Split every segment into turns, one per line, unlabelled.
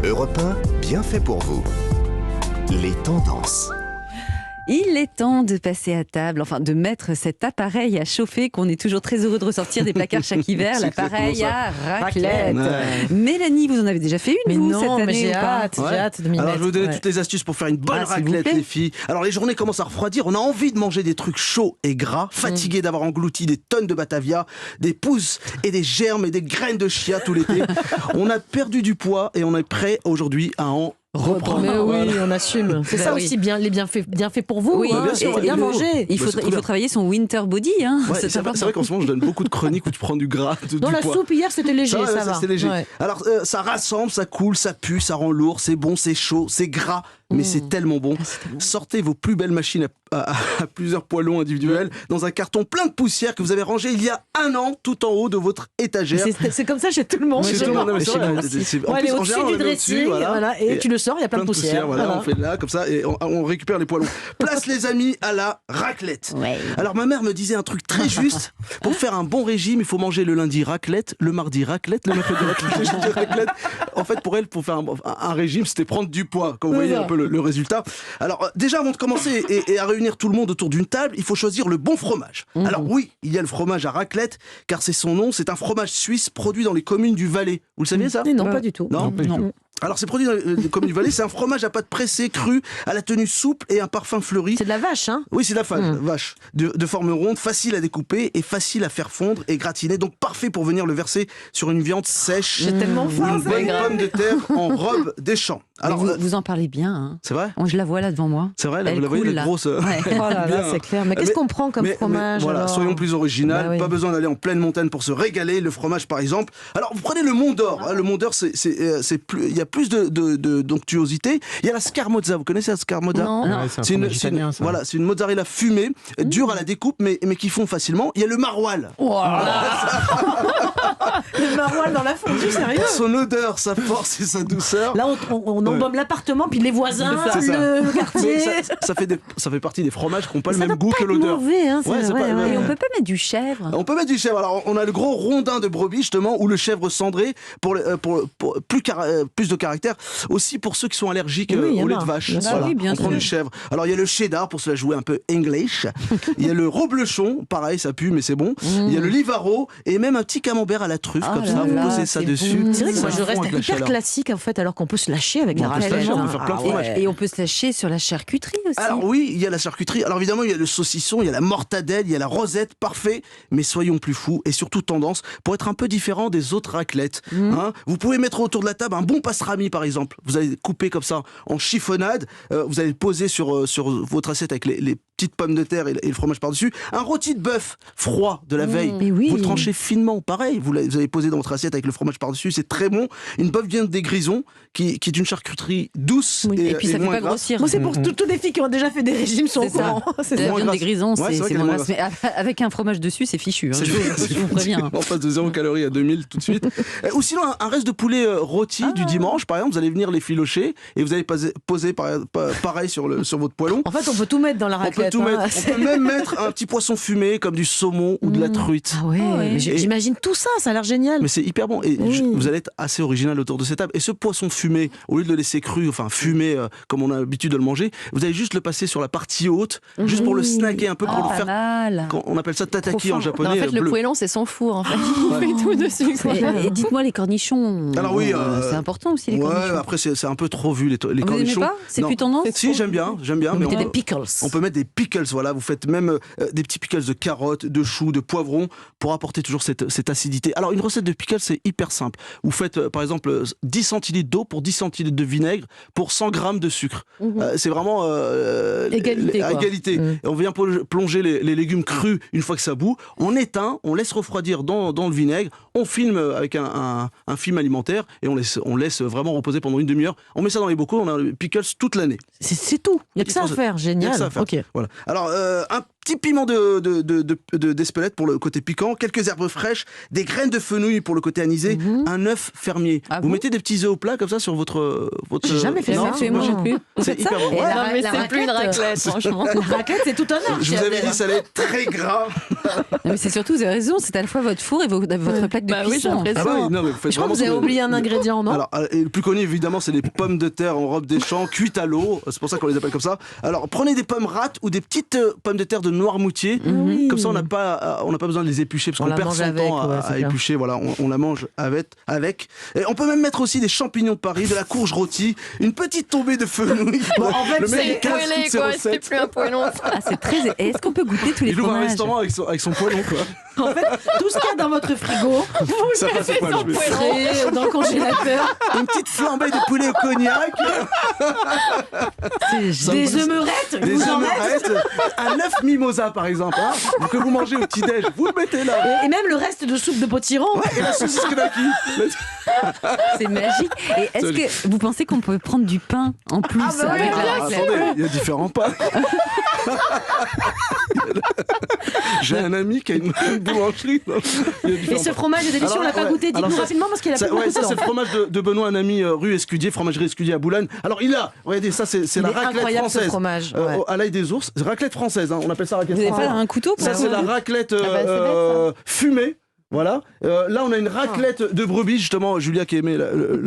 Europe 1, bien fait pour vous. Les tendances.
Il est temps de passer à table, enfin de mettre cet appareil à chauffer qu'on est toujours très heureux de ressortir des placards chaque hiver, l'appareil à raclette.
Ouais.
Mélanie, vous en avez déjà fait une,
Mais
vous,
non,
cette année
mais j'ai
ou pas
hâte de m'y mettre.
Alors je vais vous donner toutes les astuces pour faire une bonne
s'il vous
raclette,
plaît.
les filles. Alors les journées commencent à refroidir, on a envie de manger des trucs chauds et gras, fatigué d'avoir englouti des tonnes de Batavia, des pousses et des germes et des graines de chia tout l'été. On a perdu du poids et on est prêt aujourd'hui à en reprendre.
Mais oui, on assume. C'est ça
oui.
aussi, les bienfaits pour vous.
Oui,
hein,
bien sûr,
et bien
il faut-
manger.
Il faut,
c'est
il faut travailler son winter body. Hein.
Ouais, c'est vrai qu'en ce moment je donne beaucoup de chroniques où tu prends du gras,
Dans
du
la
poids.
soupe hier, c'était léger,
Ouais,
ça va.
c'est léger.
Ouais.
Alors ça rassemble, ça coule, ça pue, ça rend lourd, c'est bon, c'est chaud, c'est gras, mais c'est tellement bon. Sortez vos plus belles machines à plusieurs poêlons individuels dans un carton plein de poussière que vous avez rangé il y a un an tout en haut de votre étagère.
C'est comme ça chez tout le monde.
Chez tout le monde, non, mais c'est vrai, en
Ouais, elle
plus,
est
en
au-dessus
général,
du
on le met au-dessus,
dressing,
voilà.
voilà, et tu le sors, il y a plein de poussière.
Voilà, on fait là, comme ça, et on récupère les poêlons. Place les amis à la raclette.
Ouais.
Alors ma mère me disait un truc très juste. Pour faire un bon régime, il faut manger le lundi raclette, le mardi raclette, le mercredi raclette, le jeudi raclette. En fait, pour elle, pour faire un régime, c'était prendre du poids. Quand vous voyez un peu le résultat. Alors déjà, avant de commencer et à réunir tout le monde autour d'une table, il faut choisir le bon fromage. Alors oui, il y a le fromage à raclette, car c'est son nom. C'est un fromage suisse produit dans les communes du Valais. Vous le saviez ça?
Mais non, pas du tout.
Non,
Non.
Alors c'est produit dans les communes du Valais. C'est un fromage à pâte pressée, cru, à la tenue souple et un parfum fleuri.
C'est de la vache, hein?
Oui, c'est de la vache. De forme ronde, facile à découper et facile à faire fondre et gratiner. Donc parfait pour venir le verser sur une viande sèche.
J'ai tellement
Ou
faim,
une
ça.
bonne pomme de terre en robe des champs. Alors,
Mais vous en parlez bien. Hein.
c'est vrai?
Je la vois là devant moi.
C'est vrai,
Elle
vous la voyez,
coule,
la
là.
grosse.
Ouais.
Oh là là,
Bien.
c'est clair. Mais qu'est-ce qu'on prend comme fromage
Voilà,
alors
soyons plus original.
Bah oui.
Pas besoin d'aller en pleine montagne pour se régaler. Le fromage, par exemple. Alors, vous prenez le Mont d'Or. Le Mont d'Or, il y a plus d'onctuosité. Il y a la Scarmozza. Vous connaissez la Scarmozza?
Non.
Ouais, c'est un fromage italien, ça.
Voilà, c'est une mozzarella fumée, dure à la découpe, mais qui fond facilement. Il y a le maroilles.
Le maroilles dans la fondue, sérieux?
Son odeur, sa force et sa douceur.
Là, on embaume l'appartement, puis les voisins,
C'est ça.
le quartier.
Mais ça fait partie des fromages qui n'ont pas le
Ça
même
doit
goût
pas
que
être
l'odeur.
mauvais, hein,
Ouais, c'est pas-
Et on peut pas mettre du chèvre.
On peut mettre du chèvre. Alors, on a le gros rondin de brebis, justement, ou le chèvre cendré, pour plus de caractère. Aussi pour ceux qui sont allergiques
Oui, il y en
au lait
a.
de vache.
Bien sûr.
Oui, bien
on prend
sûr.
du chèvre. Alors, il y a le cheddar pour se la jouer un peu English. Il y a le reblochon, pareil, ça pue, mais c'est bon. Il y a le livaro et même un petit camembert à la truffe,
Oh
comme
là
ça. Vous
là,
posez ça
c'est
dessus.
bon.
C'est vrai que moi,
Ça
je
fond
reste
avec la
hyper
chaleur.
classique, en fait, alors qu'on peut se lâcher avec la
On peut se lâcher,
raclette.
on peut faire plein de fromages.
Et on peut se lâcher sur la charcuterie aussi.
Alors oui, il y a la charcuterie. Alors évidemment, il y a le saucisson, il y a la mortadelle, il y a la rosette, parfait. Mais soyons plus fous et surtout tendance pour être un peu différent des autres raclettes. Hein. Vous pouvez mettre autour de la table un bon pastrami par exemple. Vous allez couper comme ça en chiffonnade. Vous allez le poser sur votre assiette avec les petites pommes de terre et le fromage par-dessus. Un rôti de bœuf froid de la veille.
Mais oui.
Vous le tranchez finement, pareil. Vous allez poser dans votre assiette avec le fromage par-dessus. C'est très bon. Une bœuf viande des Grisons qui est une charcuterie douce
Oui.
Et puis ça fait
moins
pas
grasse.
grossir.
Moi, c'est pour toutes les filles qui ont déjà fait des régimes sont au
C'est ça.
courant. C'est
La
ça.
moins
viande des
grasse.
grisons,
Ouais, c'est
c'est
vrai qu'elle est
moins
moins
grasse. Mais avec un fromage dessus, c'est fichu. Hein.
C'est
Je vous préviens.
On passe de 0 calories à 2000 tout de suite. Ou sinon, un reste de poulet rôti du dimanche, par exemple, vous allez venir les filocher et vous allez poser pareil sur votre poêlon.
En fait, on peut tout mettre dans la
On peut
raclette.
tout
hein.
mettre. On peut même mettre un petit poisson fumé comme du saumon ou de la truite.
Ah ouais, mais
Et-
j'imagine tout ça, ça a l'air génial.
Mais c'est hyper bon et
Oui.
vous allez être assez original autour de cette table. Et ce poisson fumé, au lieu de le laisser cru, enfin fumé comme on a l'habitude de le manger, vous allez juste le passer sur la partie haute, juste pour le snacker un peu, pour le
Pas
faire.
mal.
On appelle ça tataki
Trop
en
fin.
japonais.
Non, en fait, le
bleu.
poêlon, c'est son four, en fait. Il met tout dessus. quoi.
Et dites-moi les cornichons.
Alors oui,
c'est important aussi les
Ouais,
cornichons.
après c'est un peu trop vu les
Vous aimez
cornichons.
pas? C'est
Non.
plus tendance?
Si, j'aime bien,
Vous
mais
mettez
on
des
peut,
pickles.
on peut mettre des pickles, voilà, vous faites même des petits pickles de carottes, de choux, de poivrons pour apporter toujours cette acidité. Alors une recette de pickles, c'est hyper simple. Vous faites par exemple 10 centilitres d'eau pour 10 centilitres de vinaigre pour 100 grammes de sucre. C'est vraiment
Égalité, quoi.
égalité. Et on vient plonger les légumes crus une fois que ça bout. On éteint, on laisse refroidir dans le vinaigre, on filme avec un film alimentaire et on laisse vraiment reposer pendant une demi-heure. On met ça dans les bocaux, on a les pickles toute l'année.
C'est tout. Il n'y a que ça à faire.
Il y a
Génial.
que ça à faire.
Ok.
Voilà. Alors, un petit piment d'Espelette pour le côté piquant, quelques herbes fraîches, des graines de fenouil pour le côté anisé, un œuf fermier. Vous mettez des petits œufs au plat comme ça sur votre
J'ai jamais fait ça.
C'est hyper bon.
Non, mais c'est plus une raclette, franchement.
La raclette, c'est tout un art.
Je vous avais dit, ça allait être très gras.
Non, mais c'est surtout, vous avez raison, c'est à la fois votre four et votre plaque de cuisson.
j'ai l'impression.
Ah ouais, non, mais vous faites
Je crois que
vraiment
vous avez
ce
oublié un ingrédient, non?
Alors, le plus connu évidemment, c'est les pommes de terre en robe des champs, cuites à l'eau. C'est pour ça qu'on les appelle comme ça. Alors, prenez des pommes rates ou des petites pommes de terre de Noirmoutier. Comme ça, on n'a pas besoin de les éplucher parce qu'on perd son temps à éplucher. Voilà, on la mange avec. Et on peut même mettre aussi des champignons de Paris, de la courge rôtie, une petite tombée de fenouil.
Bon, en fait,
C'est poêlé, quoi. C'est plus un poêlon.
Ah, c'est très. Et est-ce qu'on peut goûter tous les
Il ouvre un
fromages?
restaurant avec son poêlon, quoi.
En fait, tout ce qu'il y a dans votre frigo,
Ça passe au poêlon.
frais, dans le congélateur,
Une petite flambée de poulet au cognac,
des œufs
des
vous en mettez.
œufs, un œuf mimosa par exemple, que vous mangez au petit-déj, vous le mettez là.
Et même le reste de soupe de potiron.
Et la saucisse Kentucky.
C'est magique. Et est-ce que vous pensez qu'on peut prendre du pain en plus avec la raclette?
Attendez, il y a différents pains. J'ai un ami qui a une boulangerie.
Et ce fromage est délicieux, on l'a pas goûté. Dites-nous rapidement parce qu'il a plus beaucoup de
ça
temps.
c'est le fromage de Benoît, un ami rue Escudier, fromagerie Escudier à Boulogne. Alors regardez, ça c'est la raclette
incroyable, ce
française.
fromage.
À l'ail des ours, raclette française, on appelle ça raclette
Vous avez
française.
pas un couteau?
Ça c'est la raclette fumée. Voilà. Là, on a une raclette de brebis, justement, Julia qui aimait la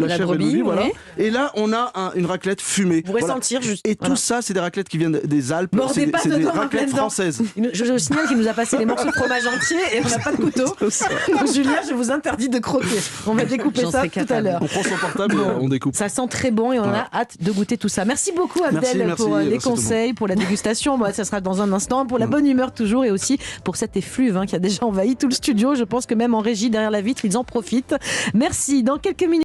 chèvre et de brebis, voilà.
Oui.
Et là, on a une raclette fumée.
Vous pourrez sentir juste.
Et tout ça, c'est des raclettes qui viennent des Alpes.
Mordez pas
C'est des
dedans,
raclettes
plein dedans.
françaises.
Je vous signale qu'il nous a passé les morceaux de fromage entiers et on n'a pas de couteau. Donc, Julien, je vous interdis de croquer. On va découper
J'en
ça
serais
tout à
capable.
l'heure.
On prend son portable et on découpe.
Ça sent très bon et on a hâte de goûter tout ça. Merci beaucoup Abdel
Merci,
pour les
merci tout le
conseils, pour la dégustation. Ça sera dans un instant. Pour la bonne humeur toujours et aussi pour cet effluve qui a déjà envahi tout le studio. Je pense que même en régie derrière la vitre, ils en profitent. Merci. Dans quelques minutes.